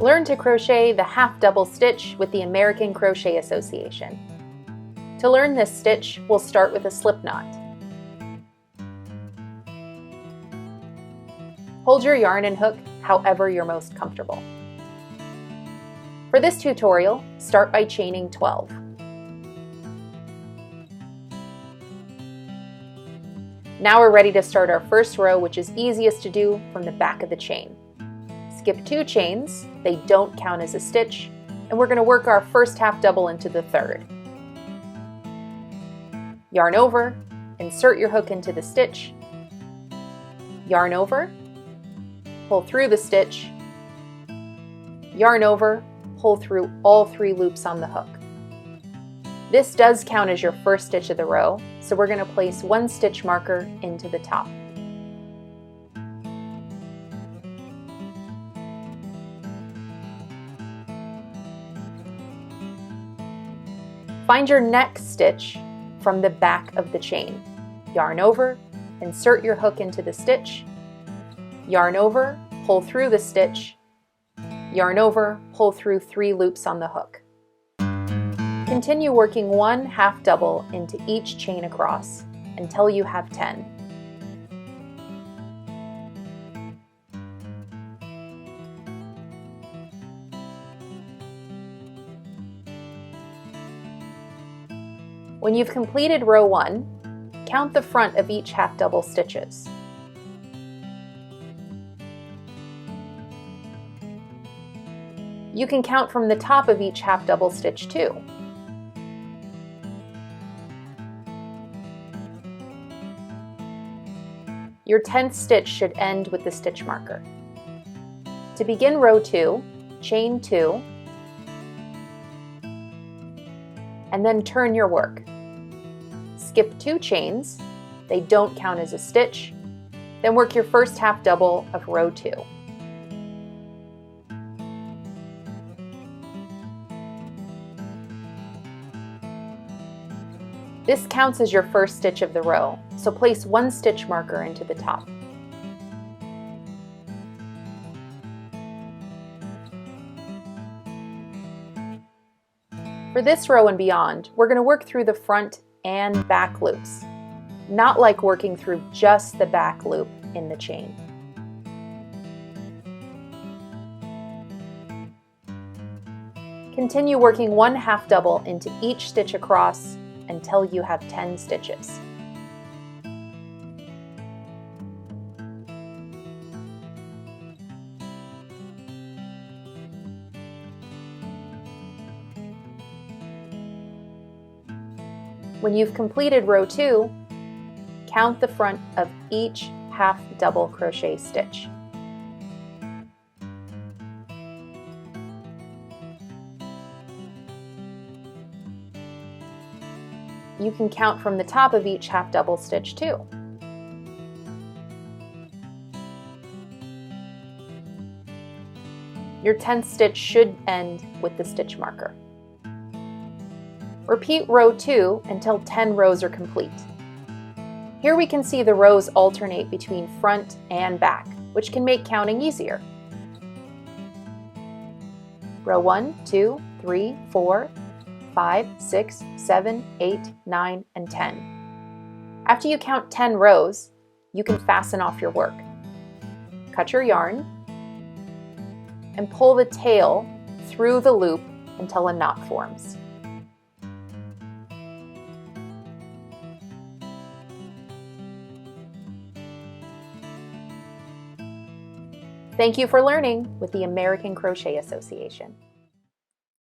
Learn to crochet the half double stitch with the American Crochet Association. To learn this stitch, we'll start with a slip knot. Hold your yarn and hook however you're most comfortable. For this tutorial, start by chaining 12. Now we're ready to start our first row, which is easiest to do from the back of the chain. Skip 2 chains, they don't count as a stitch, and we're going to work our first half double into the third. Yarn over, insert your hook into the stitch, yarn over, pull through the stitch, yarn over, pull through all 3 loops on the hook. This does count as your first stitch of the row, so we're going to place 1 stitch marker into the top. Find your next stitch from the back of the chain. Yarn over, insert your hook into the stitch, yarn over, pull through the stitch, yarn over, pull through 3 loops on the hook. Continue working 1 half double into each chain across until you have 10. When you've completed row 1, count the front of each half double stitches. You can count from the top of each half double stitch too. Your 10th stitch should end with the stitch marker. To begin row 2, chain 2, and then turn your work. Skip 2 chains, they don't count as a stitch, then work your first half double of row 2. This counts as your first stitch of the row, so place 1 stitch marker into the top. For this row and beyond, we're going to work through the front and back loops, not like working through just the back loop in the chain. Continue working 1 half double into each stitch across until you have 10 stitches. When you've completed row 2, count the front of each half double crochet stitch. You can count from the top of each half double stitch too. Your 10th stitch should end with the stitch marker. Repeat row 2 until 10 rows are complete. Here we can see the rows alternate between front and back, which can make counting easier. Row 1, 2, 3, 4, 5, 6, 7, 8, 9, and 10. After you count 10 rows, you can fasten off your work. Cut your yarn and pull the tail through the loop until a knot forms. Thank you for learning with the American Crochet Association.